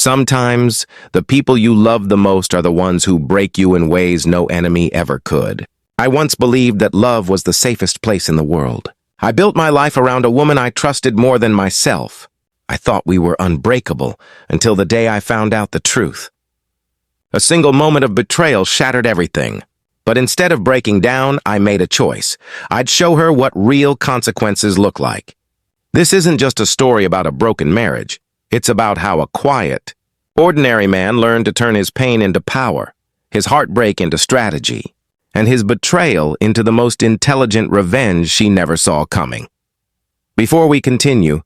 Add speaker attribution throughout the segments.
Speaker 1: Sometimes, the people you love the most are the ones who break you in ways no enemy ever could. I once believed that love was the safest place in the world. I built my life around a woman I trusted more than myself. I thought we were unbreakable until the day I found out the truth. A single moment of betrayal shattered everything. But instead of breaking down, I made a choice. I'd show her what real consequences look like. This isn't just a story about a broken marriage. It's about how a quiet, ordinary man learned to turn his pain into power, his heartbreak into strategy, and his betrayal into the most intelligent revenge she never saw coming. Before we continue,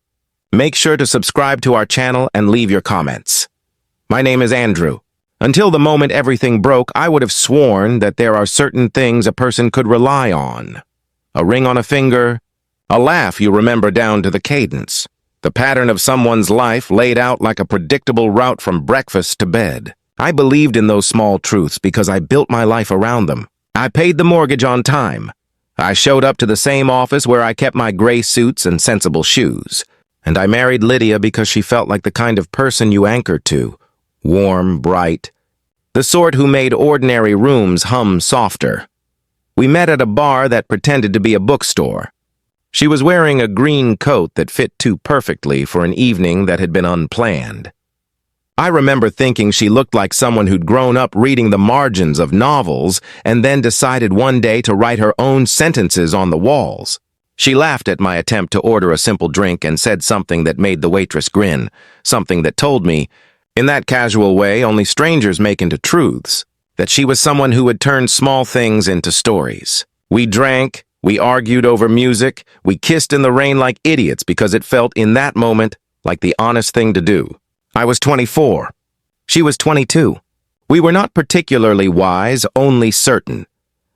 Speaker 1: make sure to subscribe to our channel and leave your comments. My name is Andrew. Until the moment everything broke, I would have sworn that there are certain things a person could rely on. A ring on a finger, a laugh you remember down to the cadence, the pattern of someone's life laid out like a predictable route from breakfast to bed. I believed in those small truths because I built my life around them. I paid the mortgage on time. I showed up to the same office where I kept my gray suits and sensible shoes. And I married Lydia because she felt like the kind of person you anchored to. Warm, bright, the sort who made ordinary rooms hum softer. We met at a bar that pretended to be a bookstore. She was wearing a green coat that fit too perfectly for an evening that had been unplanned. I remember thinking she looked like someone who'd grown up reading the margins of novels and then decided one day to write her own sentences on the walls. She laughed at my attempt to order a simple drink and said something that made the waitress grin, something that told me, in that casual way only strangers make into truths, that she was someone who had turned small things into stories. We drank, we argued over music, we kissed in the rain like idiots because it felt in that moment like the honest thing to do. I was 24. She was 22. We were not particularly wise, only certain.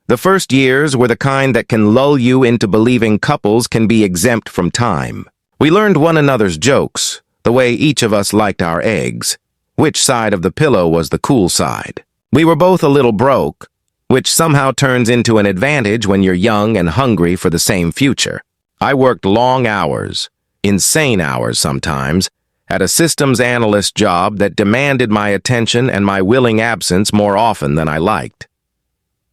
Speaker 1: The first years were the kind that can lull you into believing couples can be exempt from time. We learned one another's jokes, the way each of us liked our eggs, which side of the pillow was the cool side. We were both a little broke, which somehow turns into an advantage when you're young and hungry for the same future. I worked long hours, insane hours sometimes, at a systems analyst job that demanded my attention and my willing absence more often than I liked.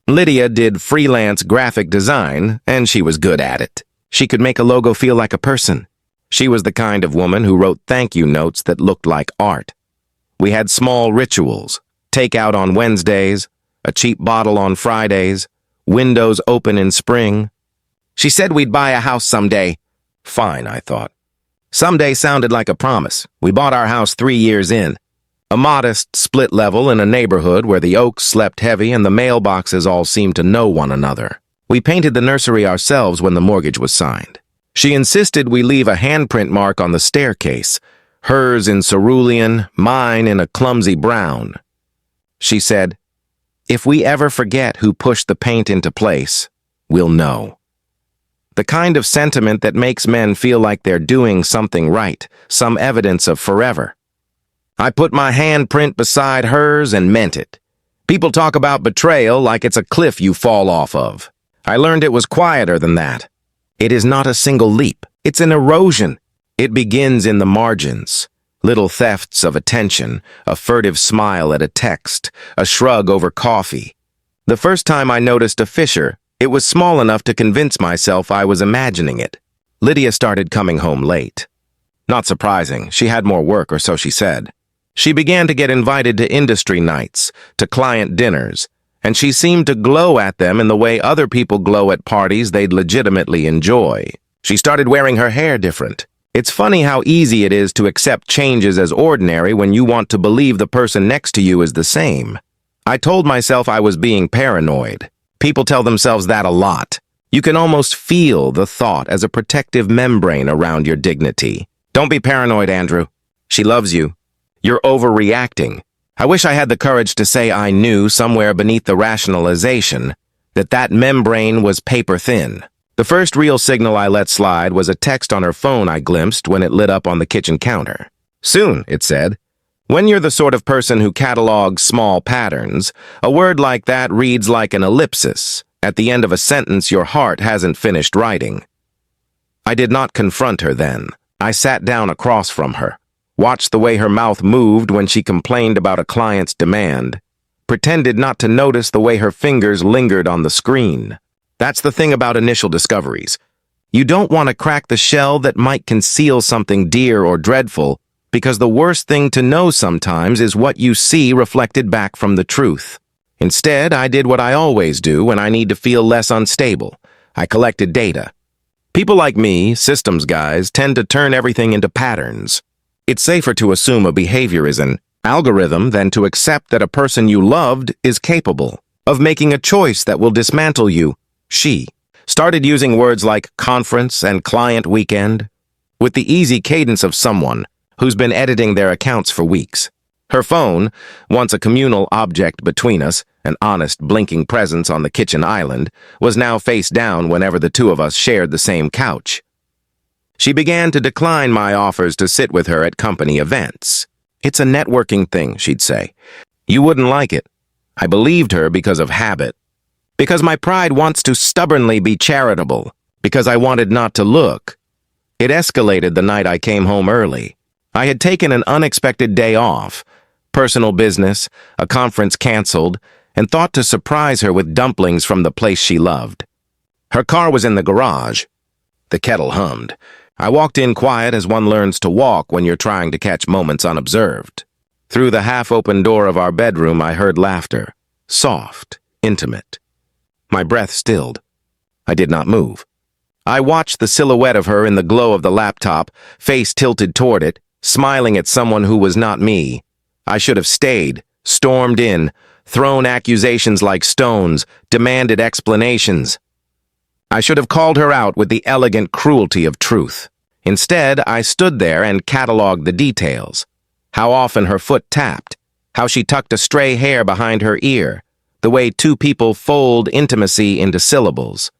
Speaker 1: Lydia did freelance graphic design, and she was good at it. She could make a logo feel like a person. She was the kind of woman who wrote thank you notes that looked like art. We had small rituals, takeout on Wednesdays, a cheap bottle on Fridays, windows open in spring. She said we'd buy a house someday. Fine, I thought. Someday sounded like a promise. We bought our house 3 years in. A modest split level in a neighborhood where the oaks slept heavy and the mailboxes all seemed to know one another. We painted the nursery ourselves when the mortgage was signed. She insisted we leave a handprint mark on the staircase, hers in cerulean, mine in a clumsy brown. She said, "If we ever forget who pushed the paint into place, we'll know." The kind of sentiment that makes men feel like they're doing something right, some evidence of forever. I put my handprint beside hers and meant it. People talk about betrayal like it's a cliff you fall off of. I learned it was quieter than that. It is not a single leap. It's an erosion. It begins in the margins. Little thefts of attention, a furtive smile at a text, a shrug over coffee. The first time I noticed a fissure, it was small enough to convince myself I was imagining it. Lydia started coming home late. Not surprising, she had more work, or so she said. She began to get invited to industry nights, to client dinners, and she seemed to glow at them in the way other people glow at parties they'd legitimately enjoy. She started wearing her hair different. It's funny how easy it is to accept changes as ordinary when you want to believe the person next to you is the same. I told myself I was being paranoid. People tell themselves that a lot. You can almost feel the thought as a protective membrane around your dignity. Don't be paranoid, Andrew. She loves you. You're overreacting. I wish I had the courage to say I knew somewhere beneath the rationalization that membrane was paper thin. The first real signal I let slide was a text on her phone I glimpsed when it lit up on the kitchen counter. Soon, it said. When you're the sort of person who catalogs small patterns, a word like that reads like an ellipsis. At the end of a sentence your heart hasn't finished writing. I did not confront her then. I sat down across from her. watched the way her mouth moved when she complained about a client's demand, pretended not to notice the way her fingers lingered on the screen. That's the thing about initial discoveries. You don't want to crack the shell that might conceal something dear or dreadful, because the worst thing to know sometimes is what you see reflected back from the truth. Instead, I did what I always do when I need to feel less unstable. I collected data. People like me, systems guys, tend to turn everything into patterns. It's safer to assume a behavior is an algorithm than to accept that a person you loved is capable of making a choice that will dismantle you. She started using words like conference and client weekend with the easy cadence of someone who's been editing their accounts for weeks. Her phone, once a communal object between us, an honest, blinking presence on the kitchen island, was now face down whenever the two of us shared the same couch. She began to decline my offers to sit with her at company events. "It's a networking thing," she'd say. "You wouldn't like it." I believed her because of habit. Because my pride wants to stubbornly be charitable. Because I wanted not to look. It escalated the night I came home early. I had taken an unexpected day off. Personal business, a conference canceled, and thought to surprise her with dumplings from the place she loved. Her car was in the garage. The kettle hummed. I walked in quiet as one learns to walk when you're trying to catch moments unobserved. Through the half-open door of our bedroom, I heard laughter. Soft, intimate. My breath stilled. I did not move. I watched the silhouette of her in the glow of the laptop, face tilted toward it, smiling at someone who was not me. I should have stayed, stormed in, thrown accusations like stones, demanded explanations. I should have called her out with the elegant cruelty of truth. Instead, I stood there and cataloged the details. How often her foot tapped, how she tucked a stray hair behind her ear, the way two people fold intimacy into syllables.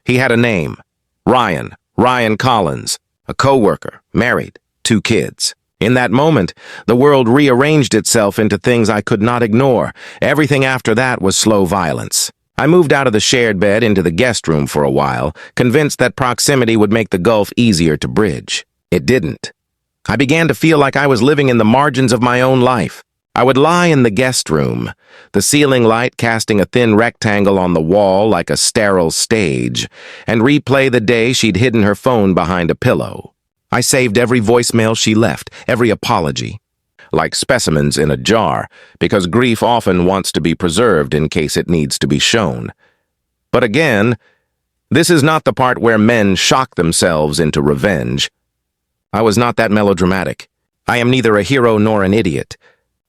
Speaker 1: He had a name, Ryan Collins, a co-worker, married, 2 kids. In that moment, the world rearranged itself into things I could not ignore. Everything after that was slow violence. I moved out of the shared bed into the guest room for a while, convinced that proximity would make the gulf easier to bridge. It didn't. I began to feel like I was living in the margins of my own life. I would lie in the guest room, the ceiling light casting a thin rectangle on the wall like a sterile stage, and replay the day she'd hidden her phone behind a pillow. I saved every voicemail she left, every apology, like specimens in a jar, because grief often wants to be preserved in case it needs to be shown. But again, this is not the part where men shock themselves into revenge. I was not that melodramatic. I am neither a hero nor an idiot.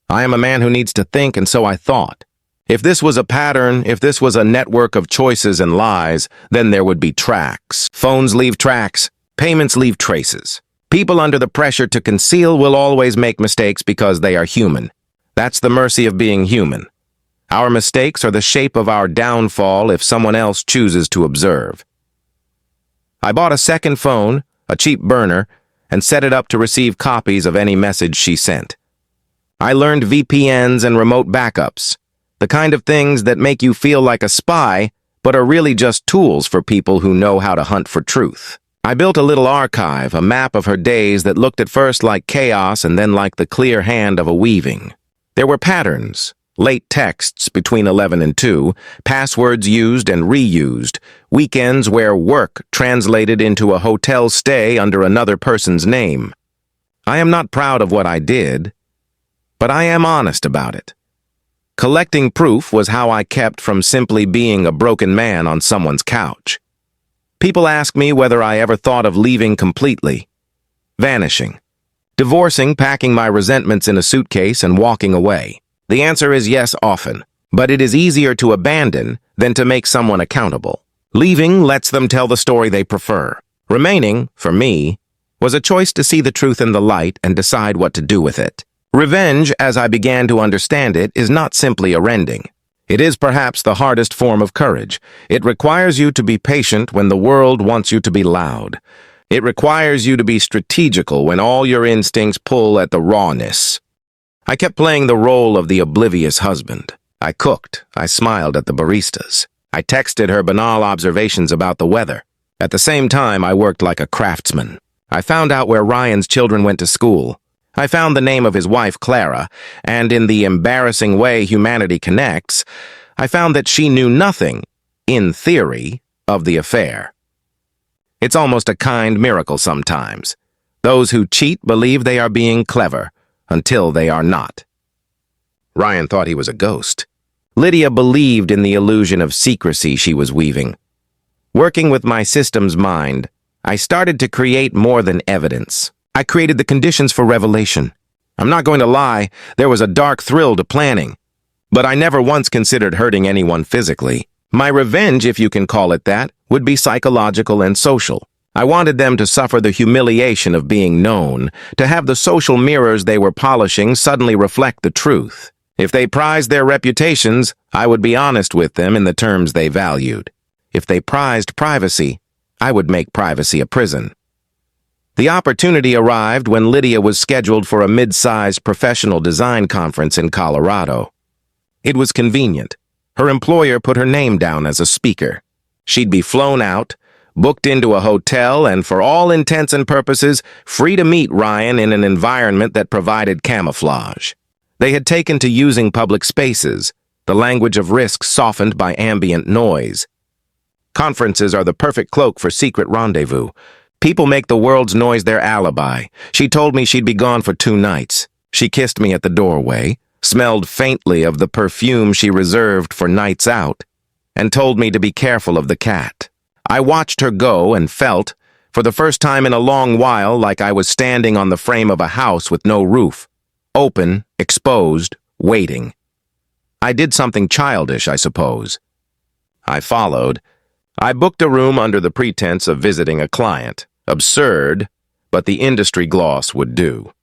Speaker 1: I am a man who needs to think, and so I thought. If this was a pattern, if this was a network of choices and lies, then there would be tracks. Phones leave tracks. Payments leave traces. People under the pressure to conceal will always make mistakes because they are human. That's the mercy of being human. Our mistakes are the shape of our downfall if someone else chooses to observe. I bought a second phone, a cheap burner, and set it up to receive copies of any message she sent. I learned VPNs and remote backups, the kind of things that make you feel like a spy, but are really just tools for people who know how to hunt for truth. I built a little archive, a map of her days that looked at first like chaos and then like the clear hand of a weaving. There were patterns, late texts between 11 and 2, passwords used and reused, weekends where work translated into a hotel stay under another person's name. I am not proud of what I did, but I am honest about it. Collecting proof was how I kept from simply being a broken man on someone's couch. People ask me whether I ever thought of leaving completely, vanishing, divorcing, packing my resentments in a suitcase and walking away. The answer is yes often, but it is easier to abandon than to make someone accountable. Leaving lets them tell the story they prefer. Remaining, for me, was a choice to see the truth in the light and decide what to do with it. Revenge, as I began to understand it, is not simply a rending. It is perhaps the hardest form of courage. It requires you to be patient when the world wants you to be loud. It requires you to be strategical when all your instincts pull at the rawness. I kept playing the role of the oblivious husband. I cooked. I smiled at the baristas. I texted her banal observations about the weather. At the same time, I worked like a craftsman. I found out where Ryan's children went to school. I found the name of his wife, Clara, and in the embarrassing way humanity connects, I found that she knew nothing, in theory, of the affair. It's almost a kind miracle sometimes. Those who cheat believe they are being clever, until they are not. Ryan thought he was a ghost. Lydia believed in the illusion of secrecy she was weaving. Working with my system's mind, I started to create more than evidence. I created the conditions for revelation. I'm not going to lie, there was a dark thrill to planning. But I never once considered hurting anyone physically. My revenge, if you can call it that, would be psychological and social. I wanted them to suffer the humiliation of being known, to have the social mirrors they were polishing suddenly reflect the truth. If they prized their reputations, I would be honest with them in the terms they valued. If they prized privacy, I would make privacy a prison. The opportunity arrived when Lydia was scheduled for a mid-sized professional design conference in Colorado. It was convenient. Her employer put her name down as a speaker. She'd be flown out, booked into a hotel, and for all intents and purposes, free to meet Ryan in an environment that provided camouflage. They had taken to using public spaces, the language of risk softened by ambient noise. Conferences are the perfect cloak for secret rendezvous. People make the world's noise their alibi. She told me she'd be gone for 2 nights. She kissed me at the doorway, smelled faintly of the perfume she reserved for nights out, and told me to be careful of the cat. I watched her go and felt, for the first time in a long while, like I was standing on the frame of a house with no roof. Open, exposed, waiting. I did something childish, I suppose. I followed. I booked a room under the pretense of visiting a client. Absurd, but the industry gloss would do.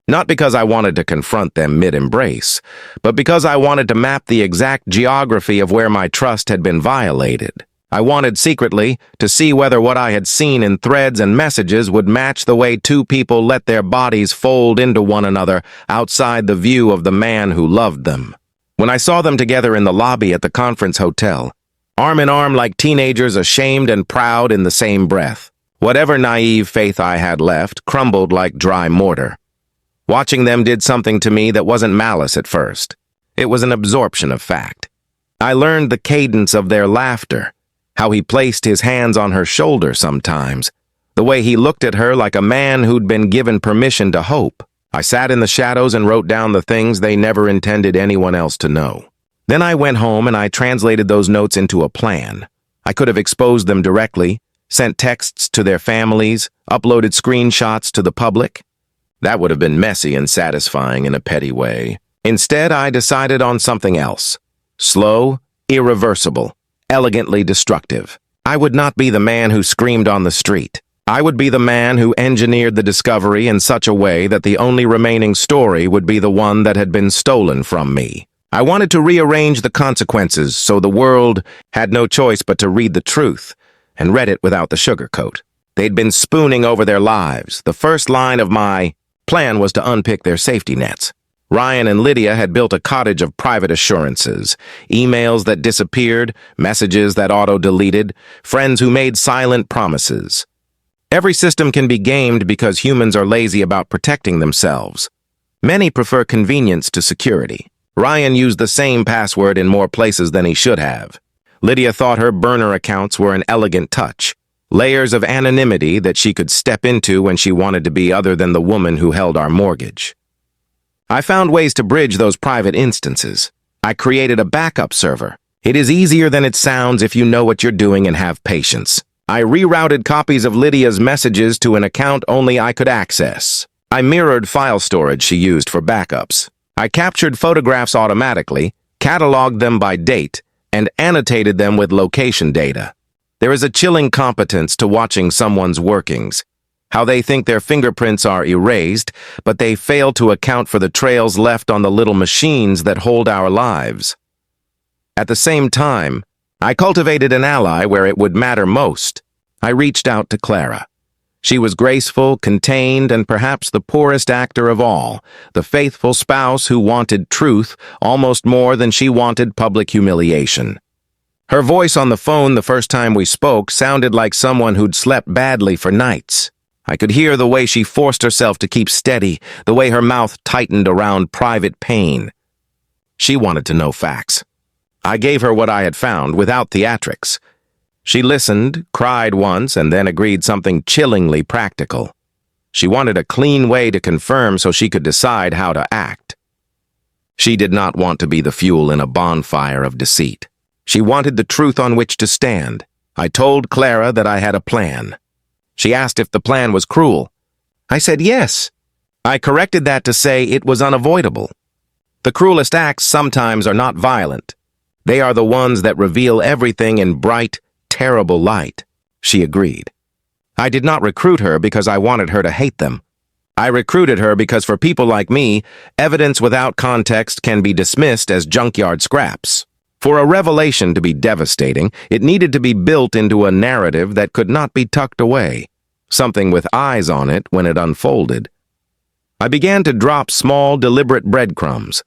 Speaker 1: Not because I wanted to confront them mid-embrace, but because I wanted to map the exact geography of where my trust had been violated. I wanted secretly to see whether what I had seen in threads and messages would match the way 2 people let their bodies fold into one another outside the view of the man who loved them. When I saw them together in the lobby at the conference hotel, arm in arm like teenagers, ashamed and proud in the same breath, whatever naive faith I had left crumbled like dry mortar. Watching them did something to me that wasn't malice at first. It was an absorption of fact. I learned the cadence of their laughter, how he placed his hands on her shoulder sometimes, the way he looked at her like a man who'd been given permission to hope. I sat in the shadows and wrote down the things they never intended anyone else to know. Then I went home and I translated those notes into a plan. I could have exposed them directly, sent texts to their families, uploaded screenshots to the public. That would have been messy and satisfying in a petty way. Instead, I decided on something else. Slow, irreversible, elegantly destructive. I would not be the man who screamed on the street. I would be the man who engineered the discovery in such a way that the only remaining story would be the one that had been stolen from me. I wanted to rearrange the consequences so the world had no choice but to read the truth, and read it without the sugarcoat. They'd been spooning over their lives. The first line of my plan was to unpick their safety nets. Ryan and Lydia had built a cottage of private assurances, emails that disappeared, messages that auto-deleted, friends who made silent promises. Every system can be gamed because humans are lazy about protecting themselves. Many prefer convenience to security. Ryan used the same password in more places than he should have. Lydia thought her burner accounts were an elegant touch, layers of anonymity that she could step into when she wanted to be other than the woman who held our mortgage. I found ways to bridge those private instances. I created a backup server. It is easier than it sounds if you know what you're doing and have patience. I rerouted copies of Lydia's messages to an account only I could access. I mirrored file storage she used for backups. I captured photographs automatically, cataloged them by date, and annotated them with location data. There is a chilling competence to watching someone's workings, how they think their fingerprints are erased, but they fail to account for the trails left on the little machines that hold our lives. At the same time, I cultivated an ally where it would matter most. I reached out to Clara. She was graceful, contained, and perhaps the poorest actor of all, the faithful spouse who wanted truth almost more than she wanted public humiliation. Her voice on the phone the first time we spoke sounded like someone who'd slept badly for nights. I could hear the way she forced herself to keep steady, the way her mouth tightened around private pain. She wanted to know facts. I gave her what I had found without theatrics. She listened, cried once, and then agreed something chillingly practical. She wanted a clean way to confirm so she could decide how to act. She did not want to be the fuel in a bonfire of deceit. She wanted the truth on which to stand. I told Clara that I had a plan. She asked if the plan was cruel. I said yes. I corrected that to say it was unavoidable. The cruelest acts sometimes are not violent. They are the ones that reveal everything in bright, terrible light. She agreed. I did not recruit her because I wanted her to hate them. I recruited her because for people like me, evidence without context can be dismissed as junkyard scraps. For a revelation to be devastating, it needed to be built into a narrative that could not be tucked away, something with eyes on it when it unfolded. I began to drop small, deliberate breadcrumbs.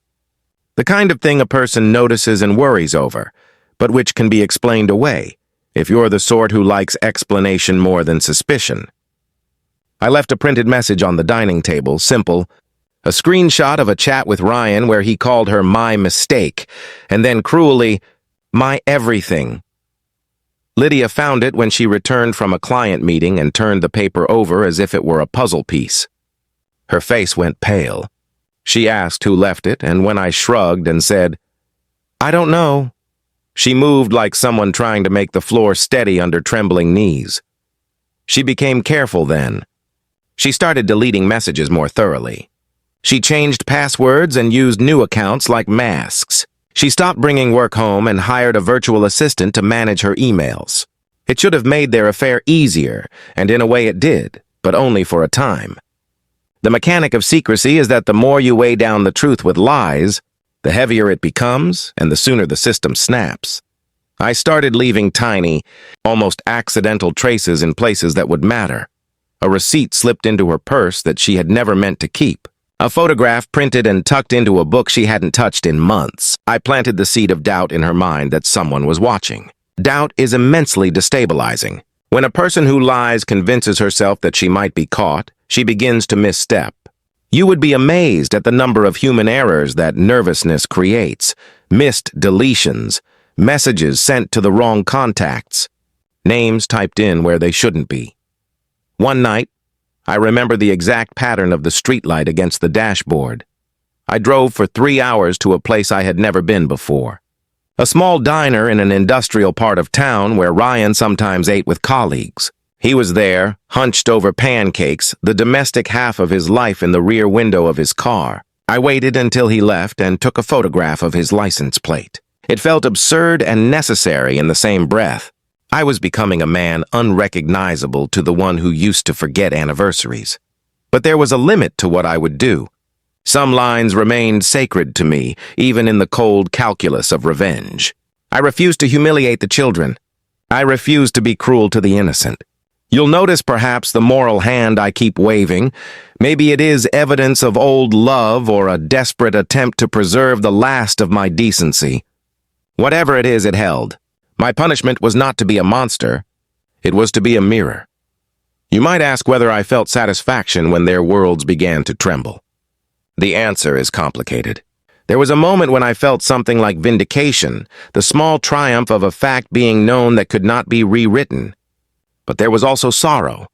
Speaker 1: The kind of thing a person notices and worries over, but which can be explained away, if you're the sort who likes explanation more than suspicion. I left a printed message on the dining table, simple, a screenshot of a chat with Ryan where he called her my mistake, and then cruelly, my everything. Lydia found it when she returned from a client meeting and turned the paper over as if it were a puzzle piece. Her face went pale. She asked who left it, and when I shrugged and said, I don't know, she moved like someone trying to make the floor steady under trembling knees. She became careful then. She started deleting messages more thoroughly. She changed passwords and used new accounts like masks. She stopped bringing work home and hired a virtual assistant to manage her emails. It should have made their affair easier, and in a way it did, but only for a time. The mechanic of secrecy is that the more you weigh down the truth with lies, the heavier it becomes, and the sooner the system snaps. I started leaving tiny, almost accidental traces in places that would matter. A receipt slipped into her purse that she had never meant to keep. A photograph printed and tucked into a book she hadn't touched in months. I planted the seed of doubt in her mind that someone was watching. Doubt is immensely destabilizing. When a person who lies convinces herself that she might be caught, she begins to misstep. You would be amazed at the number of human errors that nervousness creates. Missed deletions, messages sent to the wrong contacts, names typed in where they shouldn't be. One night, I remember the exact pattern of the streetlight against the dashboard. I drove for 3 hours to a place I had never been before. A small diner in an industrial part of town where Ryan sometimes ate with colleagues. He was there, hunched over pancakes, the domestic half of his life in the rear window of his car. I waited until he left and took a photograph of his license plate. It felt absurd and necessary in the same breath. I was becoming a man unrecognizable to the one who used to forget anniversaries. But there was a limit to what I would do. Some lines remained sacred to me, even in the cold calculus of revenge. I refused to humiliate the children. I refused to be cruel to the innocent. You'll notice perhaps the moral hand I keep waving. Maybe it is evidence of old love or a desperate attempt to preserve the last of my decency. Whatever it is, it held. My punishment was not to be a monster. It was to be a mirror. You might ask whether I felt satisfaction when their worlds began to tremble. The answer is complicated. There was a moment when I felt something like vindication, the small triumph of a fact being known that could not be rewritten. But there was also sorrow.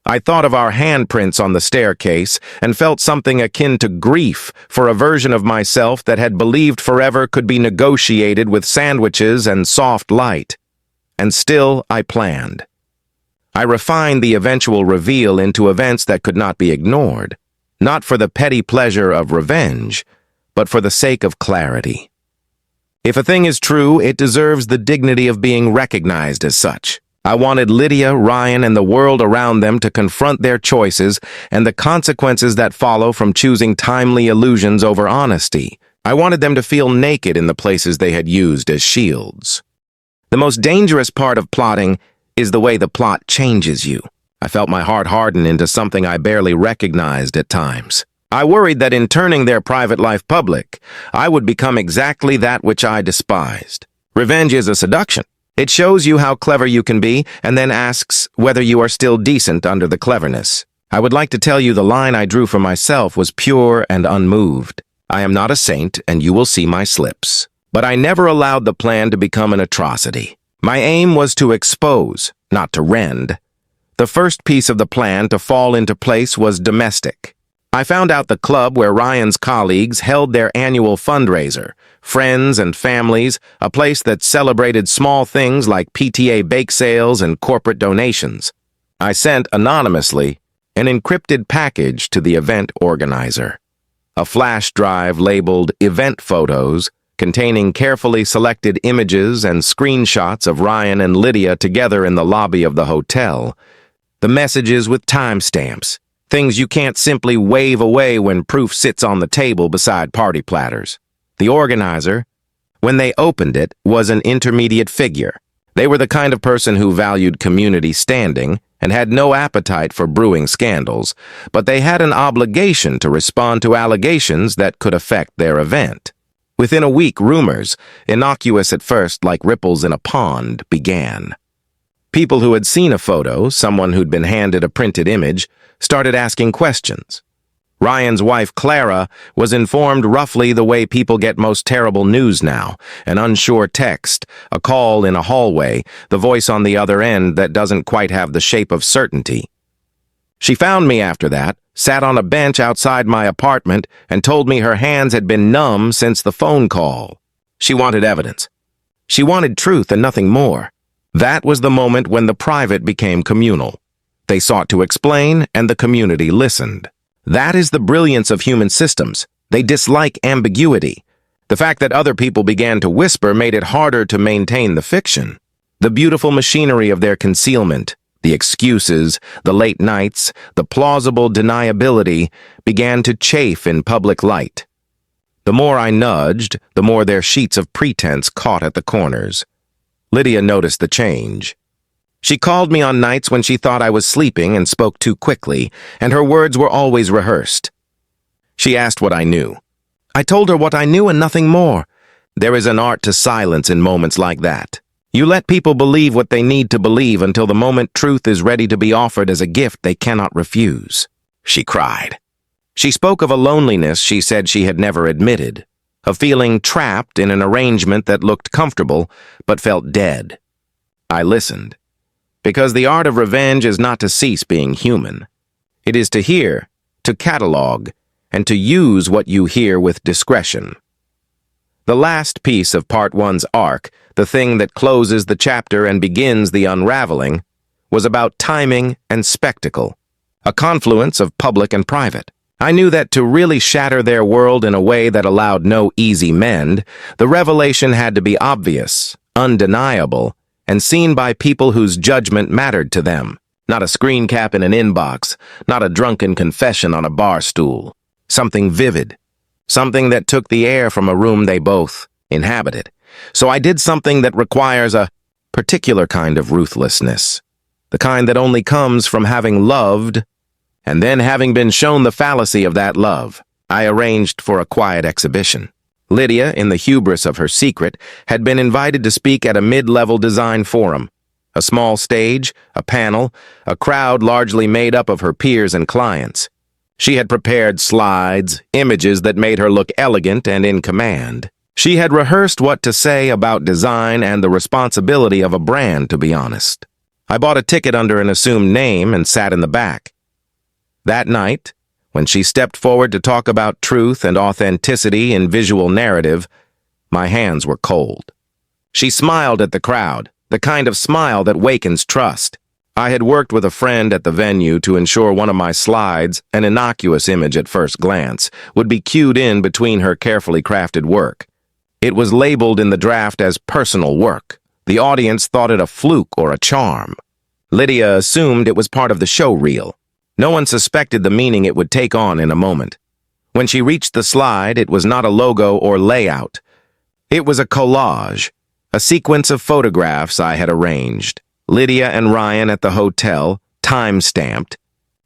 Speaker 1: I thought of our handprints on the staircase and felt something akin to grief for a version of myself that had believed forever could be negotiated with sandwiches and soft light. And still I planned. I refined the eventual reveal into events that could not be ignored, not for the petty pleasure of revenge, but for the sake of clarity. If a thing is true, it deserves the dignity of being recognized as such. I wanted Lydia, Ryan, and the world around them to confront their choices and the consequences that follow from choosing timely illusions over honesty. I wanted them to feel naked in the places they had used as shields. The most dangerous part of plotting is the way the plot changes you. I felt my heart harden into something I barely recognized at times. I worried that in turning their private life public, I would become exactly that which I despised. Revenge is a seduction. It shows you how clever you can be and then asks whether you are still decent under the cleverness. I would like to tell you the line I drew for myself was pure and unmoved. I am not a saint, and you will see my slips. But I never allowed the plan to become an atrocity. My aim was to expose, not to rend. The first piece of the plan to fall into place was domestic. I found out the club where Ryan's colleagues held their annual fundraiser, friends and families, a place that celebrated small things like PTA bake sales and corporate donations. I sent anonymously an encrypted package to the event organizer. A flash drive labeled Event Photos, containing carefully selected images and screenshots of Ryan and Lydia together in the lobby of the hotel. The messages with timestamps, things you can't simply wave away when proof sits on the table beside party platters. The organizer, when they opened it, was an intermediate figure. They were the kind of person who valued community standing and had no appetite for brewing scandals, but they had an obligation to respond to allegations that could affect their event. Within a week, rumors, innocuous at first like ripples in a pond, began. People who had seen a photo, someone who'd been handed a printed image, started asking questions. Ryan's wife, Clara, was informed roughly the way people get most terrible news now: an unsure text, a call in a hallway, the voice on the other end that doesn't quite have the shape of certainty. She found me after that, sat on a bench outside my apartment, and told me her hands had been numb since the phone call. She wanted evidence. She wanted truth and nothing more. That was the moment when the private became communal. They sought to explain, and the community listened. That is the brilliance of human systems. They dislike ambiguity. The fact that other people began to whisper made it harder to maintain the fiction. The beautiful machinery of their concealment, the excuses, the late nights, the plausible deniability, began to chafe in public light. The more I nudged, the more their sheets of pretense caught at the corners. Lydia noticed the change. She called me on nights when she thought I was sleeping and spoke too quickly, and her words were always rehearsed. She asked what I knew. I told her what I knew and nothing more. There is an art to silence in moments like that. You let people believe what they need to believe until the moment truth is ready to be offered as a gift they cannot refuse. She cried. She spoke of a loneliness she said she had never admitted, of feeling trapped in an arrangement that looked comfortable but felt dead. I listened. Because the art of revenge is not to cease being human. It is to hear, to catalog, and to use what you hear with discretion. The last piece of Part 1's arc, the thing that closes the chapter and begins the unraveling, was about timing and spectacle, a confluence of public and private. I knew that to really shatter their world in a way that allowed no easy mend, the revelation had to be obvious, undeniable, and seen by people whose judgment mattered to them. Not a screen cap in an inbox, not a drunken confession on a bar stool. Something vivid, something that took the air from a room they both inhabited. So I did something that requires a particular kind of ruthlessness, the kind that only comes from having loved and then having been shown the fallacy of that love. I arranged for a quiet exhibition. Lydia, in the hubris of her secret, had been invited to speak at a mid-level design forum. A small stage, a panel, a crowd largely made up of her peers and clients. She had prepared slides, images that made her look elegant and in command. She had rehearsed what to say about design and the responsibility of a brand, to be honest. I bought a ticket under an assumed name and sat in the back. That night, when she stepped forward to talk about truth and authenticity in visual narrative, my hands were cold. She smiled at the crowd, the kind of smile that wakens trust. I had worked with a friend at the venue to ensure one of my slides, an innocuous image at first glance, would be cued in between her carefully crafted work. It was labeled in the draft as personal work. The audience thought it a fluke or a charm. Lydia assumed it was part of the show reel. No one suspected the meaning it would take on in a moment. When she reached the slide, it was not a logo or layout. It was a collage, a sequence of photographs I had arranged. Lydia and Ryan at the hotel, time-stamped.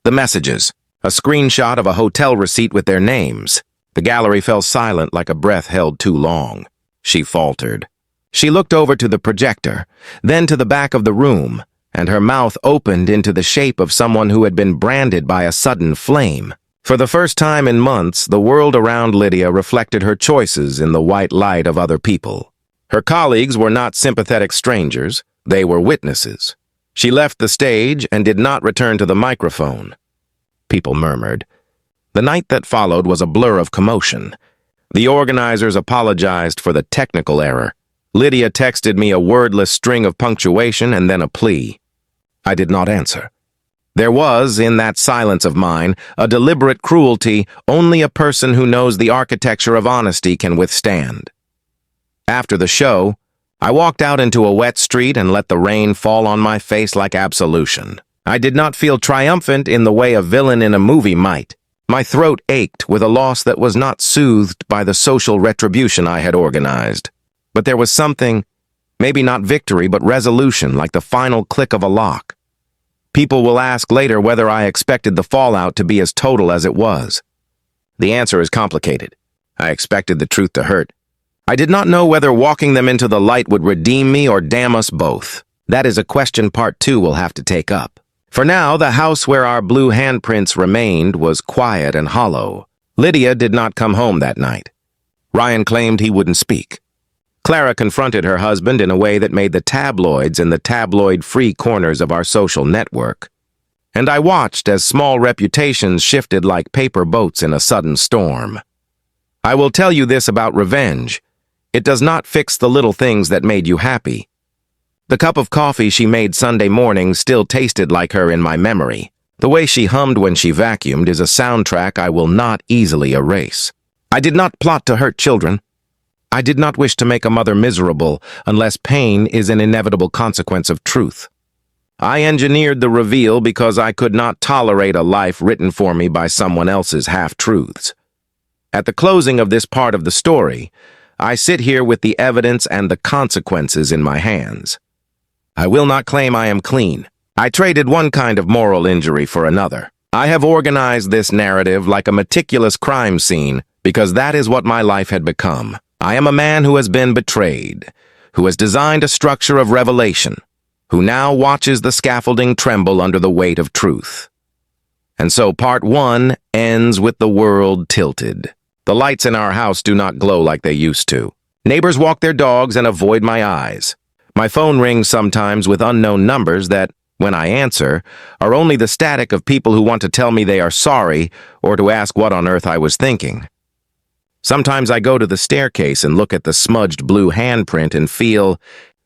Speaker 1: The messages, a screenshot of a hotel receipt with their names. The gallery fell silent like a breath held too long. She faltered. She looked over to the projector, then to the back of the room, and her mouth opened into the shape of someone who had been branded by a sudden flame. For the first time in months, the world around Lydia reflected her choices in the white light of other people. Her colleagues were not sympathetic strangers, they were witnesses. She left the stage and did not return to the microphone. People murmured. The night that followed was a blur of commotion. The organizers apologized for the technical error. Lydia texted me a wordless string of punctuation and then a plea. I did not answer. There was, in that silence of mine, a deliberate cruelty only a person who knows the architecture of honesty can withstand. After the show, I walked out into a wet street and let the rain fall on my face like absolution. I did not feel triumphant in the way a villain in a movie might. My throat ached with a loss that was not soothed by the social retribution I had organized. But there was something, maybe not victory, but resolution, like the final click of a lock. People will ask later whether I expected the fallout to be as total as it was. The answer is complicated. I expected the truth to hurt. I did not know whether walking them into the light would redeem me or damn us both. That is a question part 2 will have to take up. For now, the house where our blue handprints remained was quiet and hollow. Lydia did not come home that night. Ryan claimed he wouldn't speak. Clara confronted her husband in a way that made the tabloids in the tabloid-free corners of our social network. And I watched as small reputations shifted like paper boats in a sudden storm. I will tell you this about revenge. It does not fix the little things that made you happy. The cup of coffee she made Sunday morning still tasted like her in my memory. The way she hummed when she vacuumed is a soundtrack I will not easily erase. I did not plot to hurt children. I did not wish to make a mother miserable unless pain is an inevitable consequence of truth. I engineered the reveal because I could not tolerate a life written for me by someone else's half-truths. At the closing of this part of the story, I sit here with the evidence and the consequences in my hands. I will not claim I am clean. I traded one kind of moral injury for another. I have organized this narrative like a meticulous crime scene because that is what my life had become. I am a man who has been betrayed, who has designed a structure of revelation, who now watches the scaffolding tremble under the weight of truth. And so part 1 ends with the world tilted. The lights in our house do not glow like they used to. Neighbors walk their dogs and avoid my eyes. My phone rings sometimes with unknown numbers that, when I answer, are only the static of people who want to tell me they are sorry or to ask what on earth I was thinking. Sometimes I go to the staircase and look at the smudged blue handprint and feel,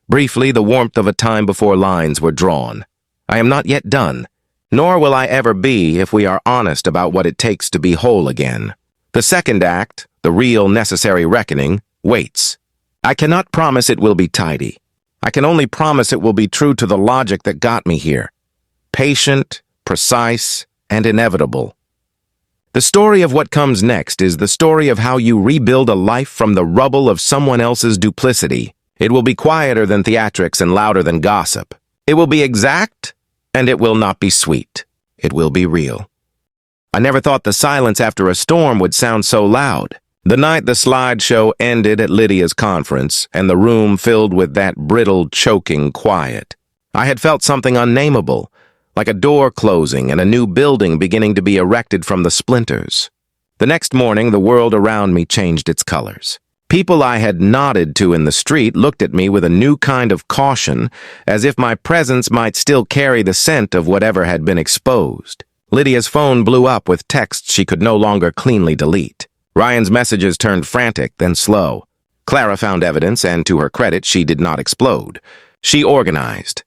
Speaker 1: briefly, the warmth of a time before lines were drawn. I am not yet done, nor will I ever be if we are honest about what it takes to be whole again. The second act, the real necessary reckoning, waits. I cannot promise it will be tidy. I can only promise it will be true to the logic that got me here. Patient, precise, and inevitable. The story of what comes next is the story of how you rebuild a life from the rubble of someone else's duplicity. It will be quieter than theatrics and louder than gossip. It will be exact, and it will not be sweet. It will be real. I never thought the silence after a storm would sound so loud. The night the slideshow ended at Lydia's conference, and the room filled with that brittle, choking quiet, I had felt something unnameable, like a door closing and a new building beginning to be erected from the splinters. The next morning, the world around me changed its colors. People I had nodded to in the street looked at me with a new kind of caution, as if my presence might still carry the scent of whatever had been exposed. Lydia's phone blew up with texts she could no longer cleanly delete. Ryan's messages turned frantic, then slow. Clara found evidence, and to her credit, she did not explode. She organized.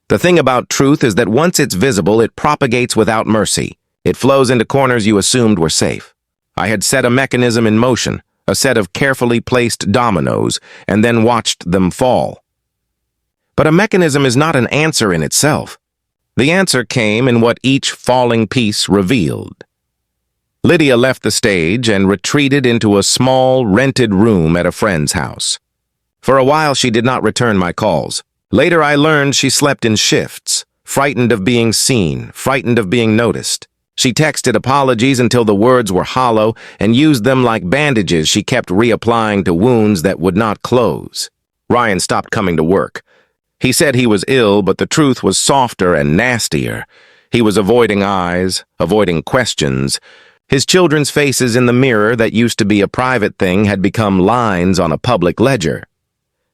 Speaker 1: The thing about truth is that once it's visible, it propagates without mercy. It flows into corners you assumed were safe. I had set a mechanism in motion, a set of carefully placed dominoes, and then watched them fall. But a mechanism is not an answer in itself. The answer came in what each falling piece revealed. Lydia left the stage and retreated into a small, rented room at a friend's house. For a while, she did not return my calls. Later, I learned she slept in shifts, frightened of being seen, frightened of being noticed. She texted apologies until the words were hollow and used them like bandages she kept reapplying to wounds that would not close. Ryan stopped coming to work. He said he was ill, but the truth was softer and nastier. He was avoiding eyes, avoiding questions. His children's faces in the mirror that used to be a private thing had become lines on a public ledger.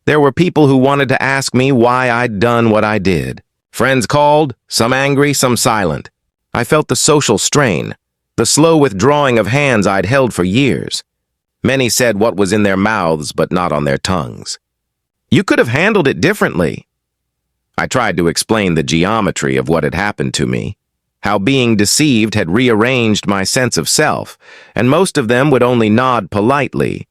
Speaker 1: There were people who wanted to ask me why I'd done what I did. Friends called, some angry, some silent. I felt the social strain, the slow withdrawing of hands I'd held for years. Many said what was in their mouths but not on their tongues. You could have handled it differently. I tried to explain the geometry of what had happened to me, how being deceived had rearranged my sense of self, and most of them would only nod politely.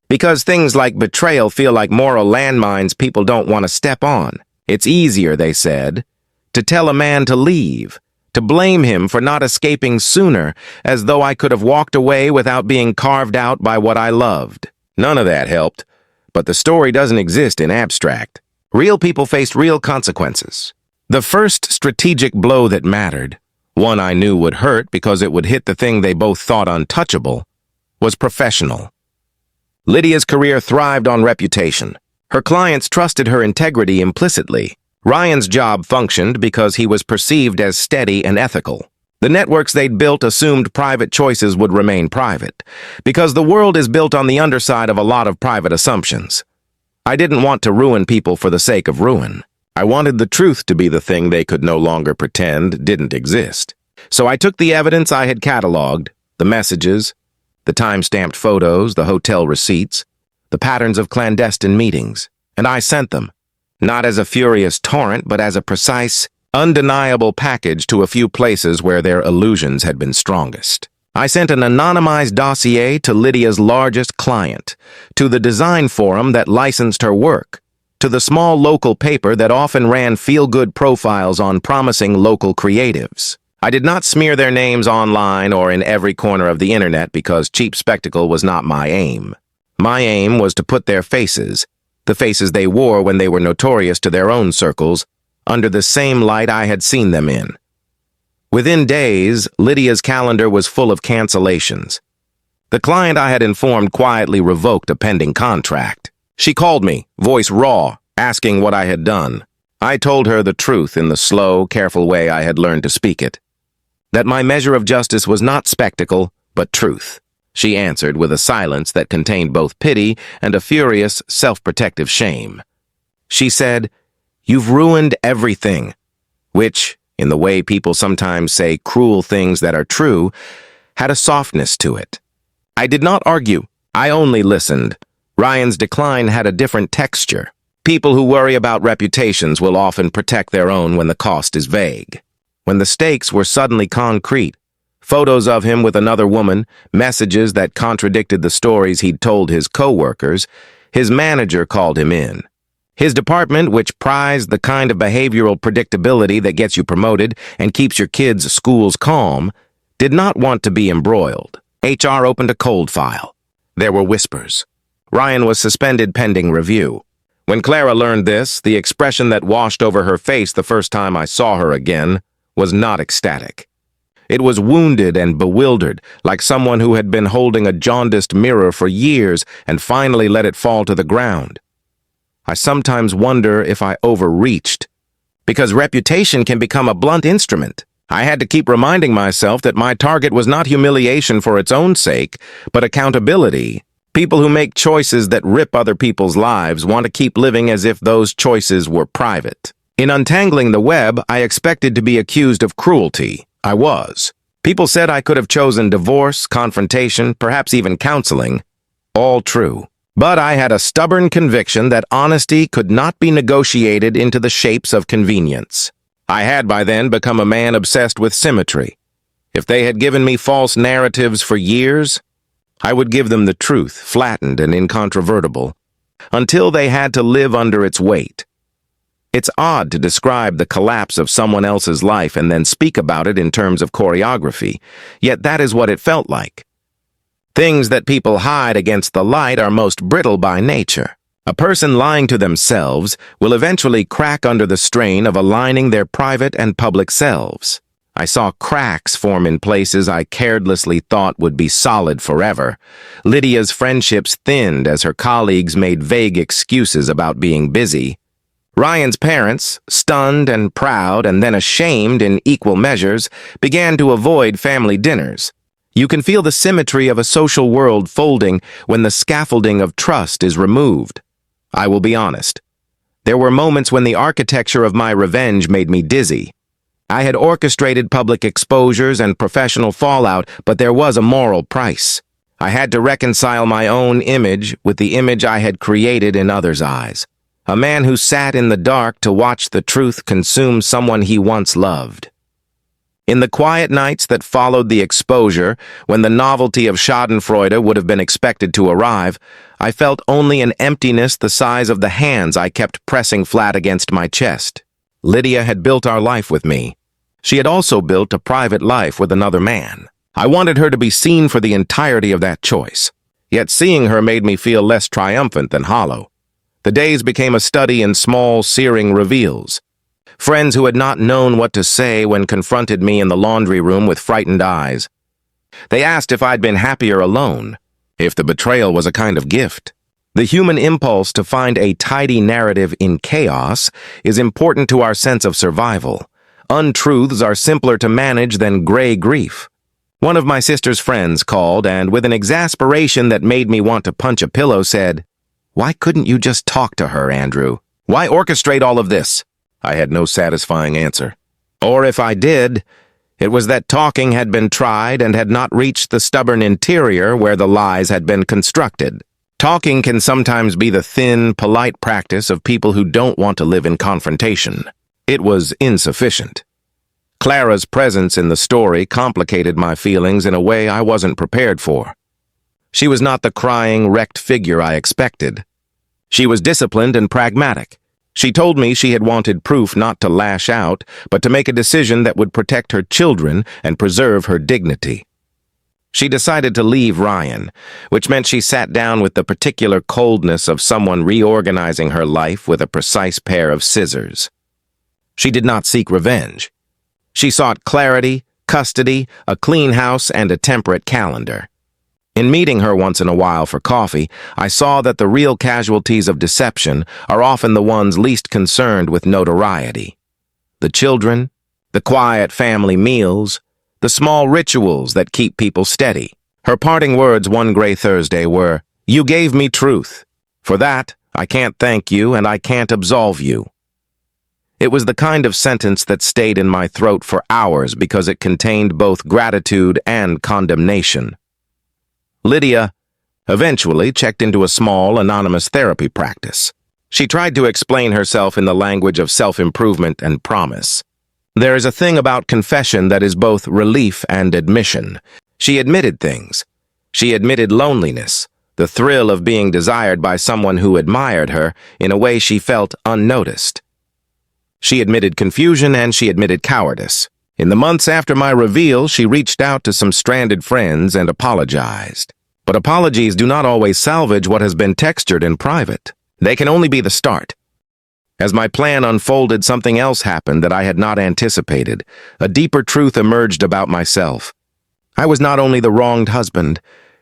Speaker 1: Because things like betrayal feel like moral landmines people don't want to step on. It's easier, they said, to tell a man to leave, to blame him for not escaping sooner, as though I could have walked away without being carved out by what I loved. None of that helped, but the story doesn't exist in abstract. Real people faced real consequences. The first strategic blow that mattered, one I knew would hurt because it would hit the thing they both thought untouchable, was professional. Lydia's career thrived on reputation. Her clients trusted her integrity implicitly. Ryan's job functioned because he was perceived as steady and ethical. The networks they'd built assumed private choices would remain private, because the world is built on the underside of a lot of private assumptions. I didn't want to ruin people for the sake of ruin. I wanted the truth to be the thing they could no longer pretend didn't exist. So I took the evidence I had cataloged, the messages, the time-stamped photos, the hotel receipts, the patterns of clandestine meetings, and I sent them, not as a furious torrent, but as a precise, undeniable package to a few places where their illusions had been strongest. I sent an anonymized dossier to Lydia's largest client, to the design forum that licensed her work, to the small local paper that often ran feel-good profiles on promising local creatives. I did not smear their names online or in every corner of the internet because cheap spectacle was not my aim. My aim was to put their faces, the faces they wore when they were notorious to their own circles, under the same light I had seen them in. Within days, Lydia's calendar was full of cancellations. The client I had informed quietly revoked a pending contract. She called me, voice raw, asking what I had done. I told her the truth in the slow, careful way I had learned to speak it. That my measure of justice was not spectacle, but truth. She answered with a silence that contained both pity and a furious, self-protective shame. She said, "You've ruined everything," which, in the way people sometimes say cruel things that are true, had a softness to it. I did not argue. I only listened. Ryan's decline had a different texture. People who worry about reputations will often protect their own when the cost is vague. When the stakes were suddenly concrete, photos of him with another woman, messages that contradicted the stories he'd told his co-workers, his manager called him in. His department, which prized the kind of behavioral predictability that gets you promoted and keeps your kids' schools calm, did not want to be embroiled. HR opened a cold file. There were whispers. Ryan was suspended pending review. When Clara learned this, the expression that washed over her face the first time I saw her again was not ecstatic. It was wounded and bewildered, like someone who had been holding a jaundiced mirror for years and finally let it fall to the ground. I sometimes wonder if I overreached, because reputation can become a blunt instrument. I had to keep reminding myself that my target was not humiliation for its own sake, but accountability. People who make choices that rip other people's lives want to keep living as if those choices were private. In untangling the web, I expected to be accused of cruelty. I was. People said I could have chosen divorce, confrontation, perhaps even counseling. All true. But I had a stubborn conviction that honesty could not be negotiated into the shapes of convenience. I had by then become a man obsessed with symmetry. If they had given me false narratives for years, I would give them the truth, flattened and incontrovertible, until they had to live under its weight. It's odd to describe the collapse of someone else's life and then speak about it in terms of choreography, yet that is what it felt like. Things that people hide against the light are most brittle by nature. A person lying to themselves will eventually crack under the strain of aligning their private and public selves. I saw cracks form in places I carelessly thought would be solid forever. Lydia's friendships thinned as her colleagues made vague excuses about being busy. Ryan's parents, stunned and proud and then ashamed in equal measures, began to avoid family dinners. You can feel the symmetry of a social world folding when the scaffolding of trust is removed. I will be honest. There were moments when the architecture of my revenge made me dizzy. I had orchestrated public exposures and professional fallout, but there was a moral price. I had to reconcile my own image with the image I had created in others' eyes. A man who sat in the dark to watch the truth consume someone he once loved. In the quiet nights that followed the exposure, when the novelty of schadenfreude would have been expected to arrive, I felt only an emptiness the size of the hands I kept pressing flat against my chest. Lydia had built our life with me. She had also built a private life with another man. I wanted her to be seen for the entirety of that choice. Yet seeing her made me feel less triumphant than hollow. The days became a study in small, searing reveals. Friends who had not known what to say when confronted me in the laundry room with frightened eyes. They asked if I'd been happier alone, if the betrayal was a kind of gift. The human impulse to find a tidy narrative in chaos is important to our sense of survival. Untruths are simpler to manage than gray grief. One of my sister's friends called and, with an exasperation that made me want to punch a pillow, said, "Why couldn't you just talk to her, Andrew? Why orchestrate all of this?" I had no satisfying answer. Or if I did, it was that talking had been tried and had not reached the stubborn interior where the lies had been constructed. Talking can sometimes be the thin, polite practice of people who don't want to live in confrontation. It was insufficient. Clara's presence in the story complicated my feelings in a way I wasn't prepared for. She was not the crying, wrecked figure I expected. She was disciplined and pragmatic. She told me she had wanted proof not to lash out, but to make a decision that would protect her children and preserve her dignity. She decided to leave Ryan, which meant she sat down with the particular coldness of someone reorganizing her life with a precise pair of scissors. She did not seek revenge. She sought clarity, custody, a clean house, and a temperate calendar. In meeting her once in a while for coffee, I saw that the real casualties of deception are often the ones least concerned with notoriety. The children, the quiet family meals, the small rituals that keep people steady. Her parting words one gray Thursday were, "You gave me truth. For that, I can't thank you and I can't absolve you." It was the kind of sentence that stayed in my throat for hours because it contained both gratitude and condemnation. Lydia eventually checked into a small, anonymous therapy practice. She tried to explain herself in the language of self-improvement and promise. There is a thing about confession that is both relief and admission. She admitted things. She admitted loneliness, the thrill of being desired by someone who admired her in a way she felt unnoticed. She admitted confusion and she admitted cowardice. In the months after my reveal, she reached out to some stranded friends and apologized. But apologies do not always salvage what has been textured in private. They can only be the start. As my plan unfolded, something else happened that I had not anticipated. A deeper truth emerged about myself. I was not only the wronged husband,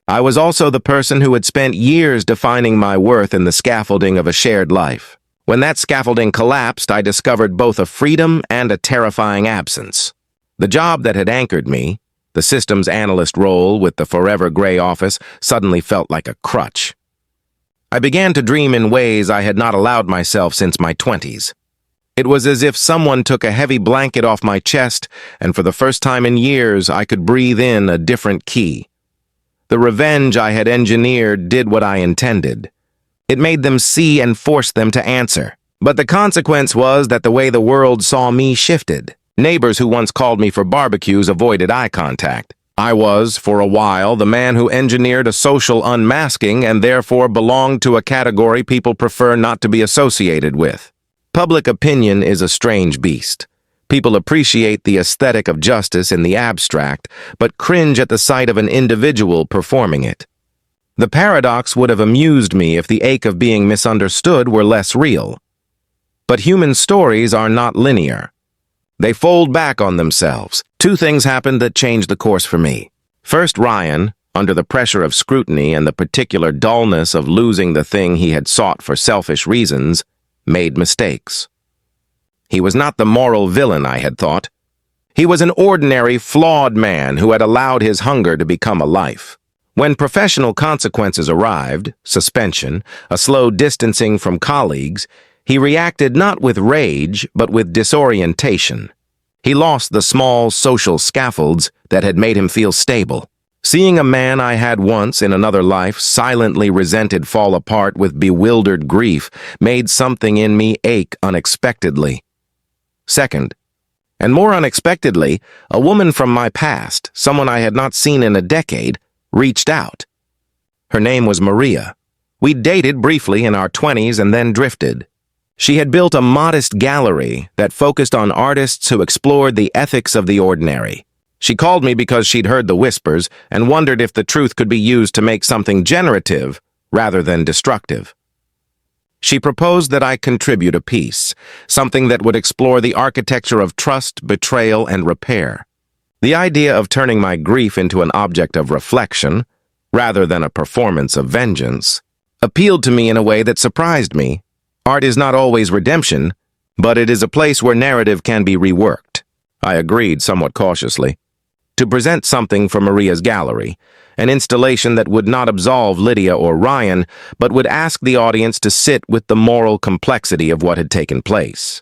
Speaker 1: I was also the person who had spent years defining my worth in the scaffolding of a shared life. When that scaffolding collapsed, I discovered both a freedom and a terrifying absence. The job that had anchored me, the systems analyst role with the forever gray office, suddenly felt like a crutch. I began to dream in ways I had not allowed myself since my 20s. It was as if someone took a heavy blanket off my chest, and for the first time in years, I could breathe in a different key. The revenge I had engineered did what I intended. It made them see and forced them to answer. But the consequence was that the way the world saw me shifted. Neighbors who once called me for barbecues avoided eye contact. I was, for a while, the man who engineered a social unmasking and therefore belonged to a category people prefer not to be associated with. Public opinion is a strange beast. People appreciate the aesthetic of justice in the abstract, but cringe at the sight of an individual performing it. The paradox would have amused me if the ache of being misunderstood were less real. But human stories are not linear. They fold back on themselves. Two things happened that changed the course for me. First, Ryan, under the pressure of scrutiny and the particular dullness of losing the thing he had sought for selfish reasons, made mistakes. He was not the moral villain I had thought. He was an ordinary, flawed man who had allowed his hunger to become a life. When professional consequences arrived, suspension, a slow distancing from colleagues, he reacted not with rage, but with disorientation. He lost the small social scaffolds that had made him feel stable. Seeing a man I had once in another life silently resented fall apart with bewildered grief made something in me ache unexpectedly. Second, and more unexpectedly, a woman from my past, someone I had not seen in a decade, reached out. Her name was Maria. We dated briefly in our 20s and then drifted. She had built a modest gallery that focused on artists who explored the ethics of the ordinary. She called me because she'd heard the whispers and wondered if the truth could be used to make something generative rather than destructive. She proposed that I contribute a piece, something that would explore the architecture of trust, betrayal, and repair. The idea of turning my grief into an object of reflection, rather than a performance of vengeance, appealed to me in a way that surprised me. Art is not always redemption, but it is a place where narrative can be reworked. I agreed somewhat cautiously. To present something for Maria's gallery, an installation that would not absolve Lydia or Ryan, but would ask the audience to sit with the moral complexity of what had taken place.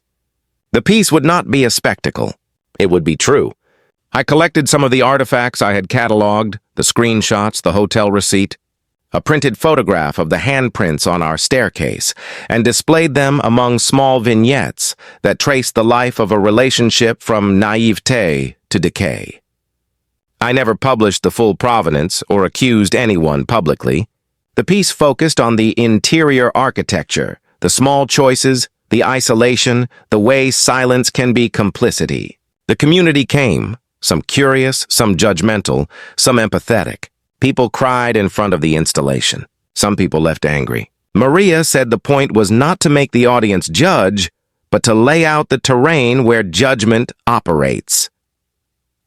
Speaker 1: The piece would not be a spectacle. It would be true. I collected some of the artifacts I had cataloged, the screenshots, the hotel receipt, a printed photograph of the handprints on our staircase, and displayed them among small vignettes that traced the life of a relationship from naivete to decay. I never published the full provenance or accused anyone publicly. The piece focused on the interior architecture, the small choices, the isolation, the way silence can be complicity. The community came, some curious, some judgmental, some empathetic. People cried in front of the installation. Some people left angry. Maria said the point was not to make the audience judge, but to lay out the terrain where judgment operates.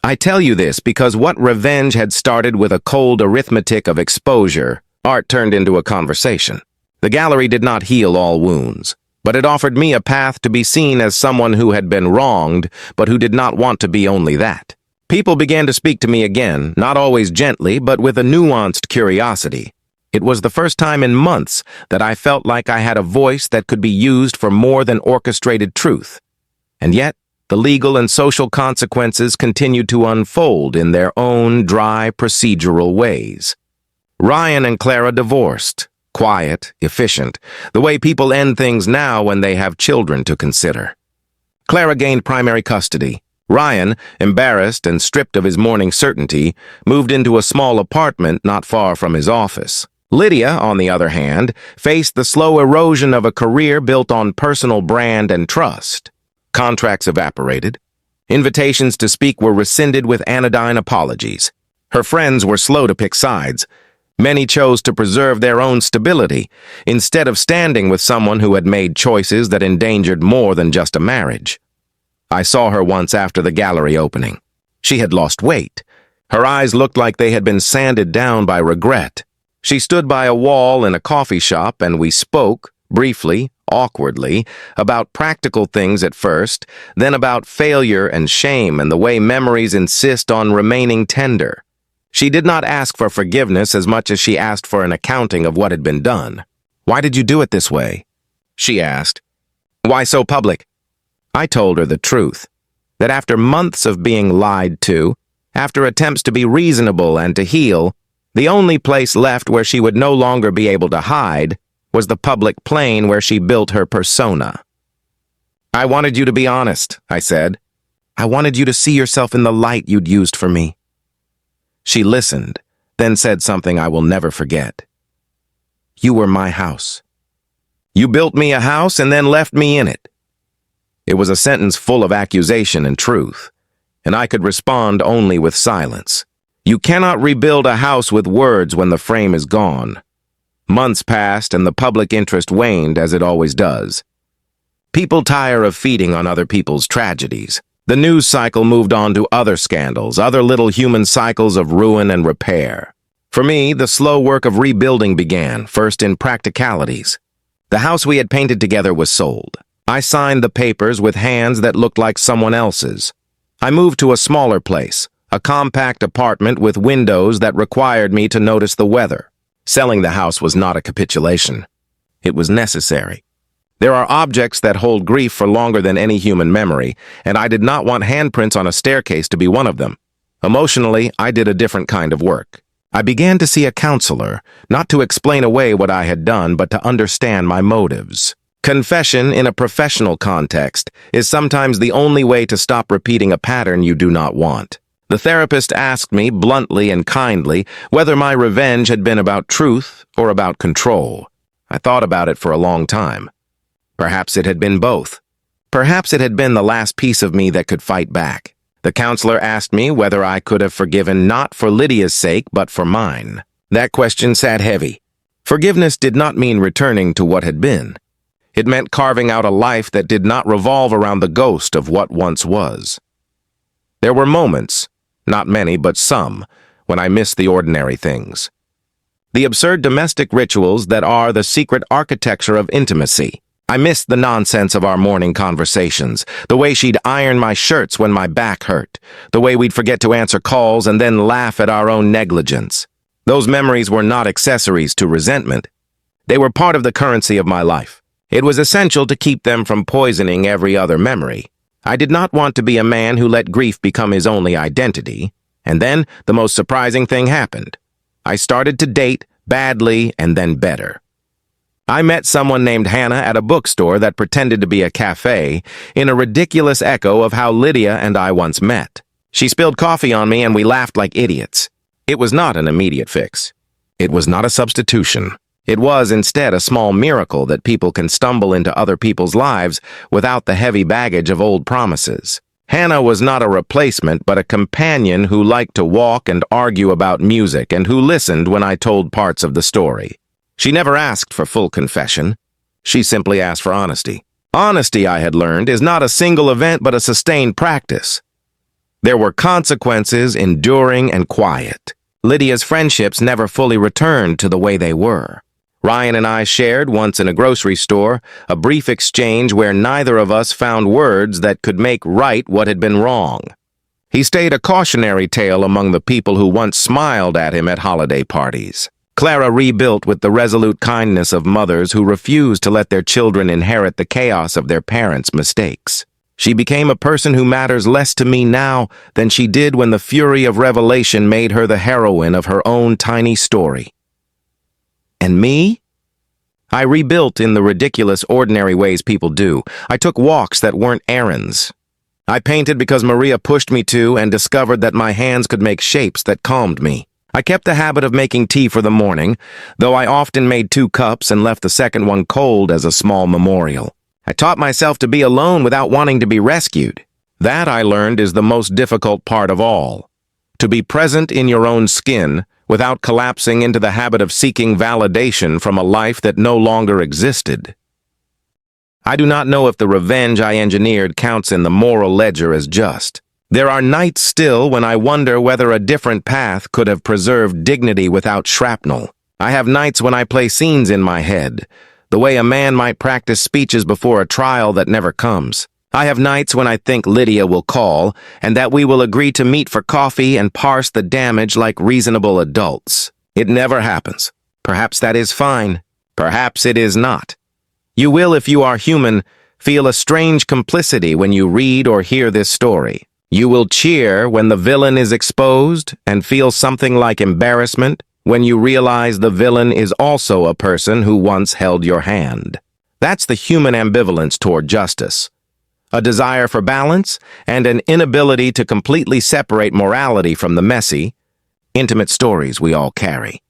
Speaker 1: I tell you this because what revenge had started with a cold arithmetic of exposure, art turned into a conversation. The gallery did not heal all wounds, but it offered me a path to be seen as someone who had been wronged, but who did not want to be only that. People began to speak to me again, not always gently, but with a nuanced curiosity. It was the first time in months that I felt like I had a voice that could be used for more than orchestrated truth. And yet, the legal and social consequences continued to unfold in their own dry, procedural ways. Ryan and Clara divorced, quiet, efficient, the way people end things now when they have children to consider. Clara gained primary custody. Ryan, embarrassed and stripped of his mourning certainty, moved into a small apartment not far from his office. Lydia, on the other hand, faced the slow erosion of a career built on personal brand and trust. Contracts evaporated. Invitations to speak were rescinded with anodyne apologies. Her friends were slow to pick sides. Many chose to preserve their own stability, instead of standing with someone who had made choices that endangered more than just a marriage. I saw her once after the gallery opening. She had lost weight. Her eyes looked like they had been sanded down by regret. She stood by a wall in a coffee shop and we spoke, briefly, awkwardly, about practical things at first, then about failure and shame and the way memories insist on remaining tender. She did not ask for forgiveness as much as she asked for an accounting of what had been done. "Why did you do it this way?" she asked. "Why so public?" I told her the truth, that after months of being lied to, after attempts to be reasonable and to heal, the only place left where she would no longer be able to hide was the public plane where she built her persona. "I wanted you to be honest," I said. "I wanted you to see yourself in the light you'd used for me." She listened, then said something I will never forget. "You were my house. You built me a house and then left me in it." It was a sentence full of accusation and truth, and I could respond only with silence. You cannot rebuild a house with words when the frame is gone. Months passed and the public interest waned as it always does. People tire of feeding on other people's tragedies. The news cycle moved on to other scandals, other little human cycles of ruin and repair. For me, the slow work of rebuilding began, first in practicalities. The house we had painted together was sold. I signed the papers with hands that looked like someone else's. I moved to a smaller place, a compact apartment with windows that required me to notice the weather. Selling the house was not a capitulation. It was necessary. There are objects that hold grief for longer than any human memory, and I did not want handprints on a staircase to be one of them. Emotionally, I did a different kind of work. I began to see a counselor, not to explain away what I had done, but to understand my motives. Confession in a professional context is sometimes the only way to stop repeating a pattern you do not want. The therapist asked me bluntly and kindly whether my revenge had been about truth or about control. I thought about it for a long time. Perhaps it had been both. Perhaps it had been the last piece of me that could fight back. The counselor asked me whether I could have forgiven not for Lydia's sake, but for mine. That question sat heavy. Forgiveness did not mean returning to what had been. It meant carving out a life that did not revolve around the ghost of what once was. There were moments, not many, but some, when I missed the ordinary things. The absurd domestic rituals that are the secret architecture of intimacy. I missed the nonsense of our morning conversations, the way she'd iron my shirts when my back hurt, the way we'd forget to answer calls and then laugh at our own negligence. Those memories were not accessories to resentment. They were part of the currency of my life. It was essential to keep them from poisoning every other memory. I did not want to be a man who let grief become his only identity. And then the most surprising thing happened. I started to date badly and then better. I met someone named Hannah at a bookstore that pretended to be a cafe in a ridiculous echo of how Lydia and I once met. She spilled coffee on me and we laughed like idiots. It was not an immediate fix. It was not a substitution. It was instead a small miracle that people can stumble into other people's lives without the heavy baggage of old promises. Hannah was not a replacement but a companion who liked to walk and argue about music and who listened when I told parts of the story. She never asked for full confession. She simply asked for honesty. Honesty, I had learned, is not a single event but a sustained practice. There were consequences, enduring and quiet. Lydia's friendships never fully returned to the way they were. Ryan and I shared, once in a grocery store, a brief exchange where neither of us found words that could make right what had been wrong. He stayed a cautionary tale among the people who once smiled at him at holiday parties. Clara rebuilt with the resolute kindness of mothers who refused to let their children inherit the chaos of their parents' mistakes. She became a person who matters less to me now than she did when the fury of revelation made her the heroine of her own tiny story. And me? I rebuilt in the ridiculous, ordinary ways people do. I took walks that weren't errands. I painted because Maria pushed me to and discovered that my hands could make shapes that calmed me. I kept the habit of making tea for the morning, though I often made 2 cups and left the second one cold as a small memorial. I taught myself to be alone without wanting to be rescued. That, I learned, is the most difficult part of all. To be present in your own skin without collapsing into the habit of seeking validation from a life that no longer existed. I do not know if the revenge I engineered counts in the moral ledger as just. There are nights still when I wonder whether a different path could have preserved dignity without shrapnel. I have nights when I play scenes in my head, the way a man might practice speeches before a trial that never comes. I have nights when I think Lydia will call, and that we will agree to meet for coffee and parse the damage like reasonable adults. It never happens. Perhaps that is fine. Perhaps it is not. You will, if you are human, feel a strange complicity when you read or hear this story. You will cheer when the villain is exposed and feel something like embarrassment when you realize the villain is also a person who once held your hand. That's the human ambivalence toward justice. A desire for balance and an inability to completely separate morality from the messy, intimate stories we all carry.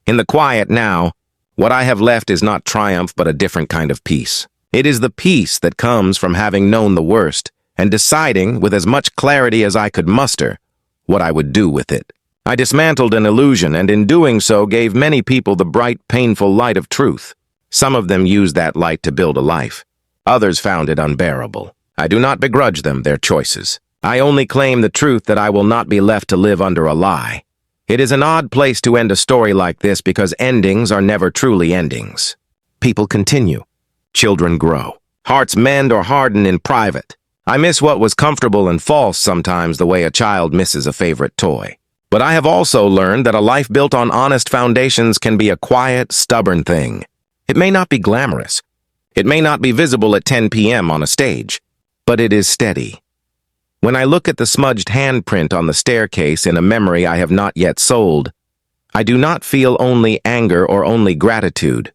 Speaker 1: In the quiet now, what I have left is not triumph but a different kind of peace. It is the peace that comes from having known the worst and deciding, with as much clarity as I could muster, what I would do with it. I dismantled an illusion, and in doing so gave many people the bright, painful light of truth. Some of them used that light to build a life. Others found it unbearable. I do not begrudge them their choices. I only claim the truth that I will not be left to live under a lie. It is an odd place to end a story like this because endings are never truly endings. People continue. Children grow. Hearts mend or harden in private. I miss what was comfortable and false sometimes the way a child misses a favorite toy. But I have also learned that a life built on honest foundations can be a quiet, stubborn thing. It may not be glamorous. It may not be visible at 10 p.m. on a stage, but it is steady. When I look at the smudged handprint on the staircase in a memory I have not yet sold, I do not feel only anger or only gratitude.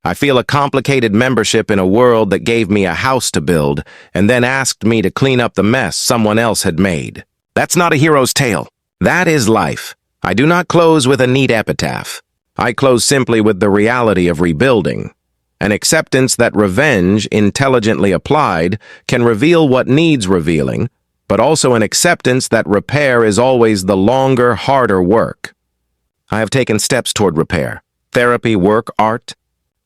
Speaker 1: I feel a complicated membership in a world that gave me a house to build and then asked me to clean up the mess someone else had made. That's not a hero's tale. That is life. I do not close with a neat epitaph. I close simply with the reality of rebuilding, an acceptance that revenge, intelligently applied, can reveal what needs revealing, but also an acceptance that repair is always the longer, harder work. I have taken steps toward repair. Therapy, work, art,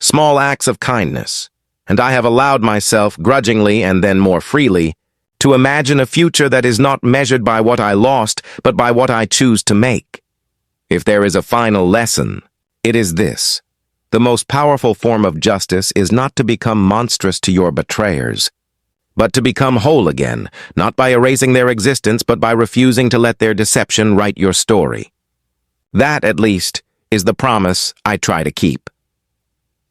Speaker 1: small acts of kindness, and I have allowed myself, grudgingly and then more freely, to imagine a future that is not measured by what I lost, but by what I choose to make. If there is a final lesson, it is this. The most powerful form of justice is not to become monstrous to your betrayers, but to become whole again, not by erasing their existence, but by refusing to let their deception write your story. That, at least, is the promise I try to keep.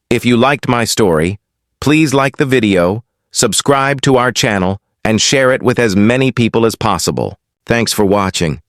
Speaker 1: If you liked my story, please like the video, subscribe to our channel, and share it with as many people as possible. Thanks for watching.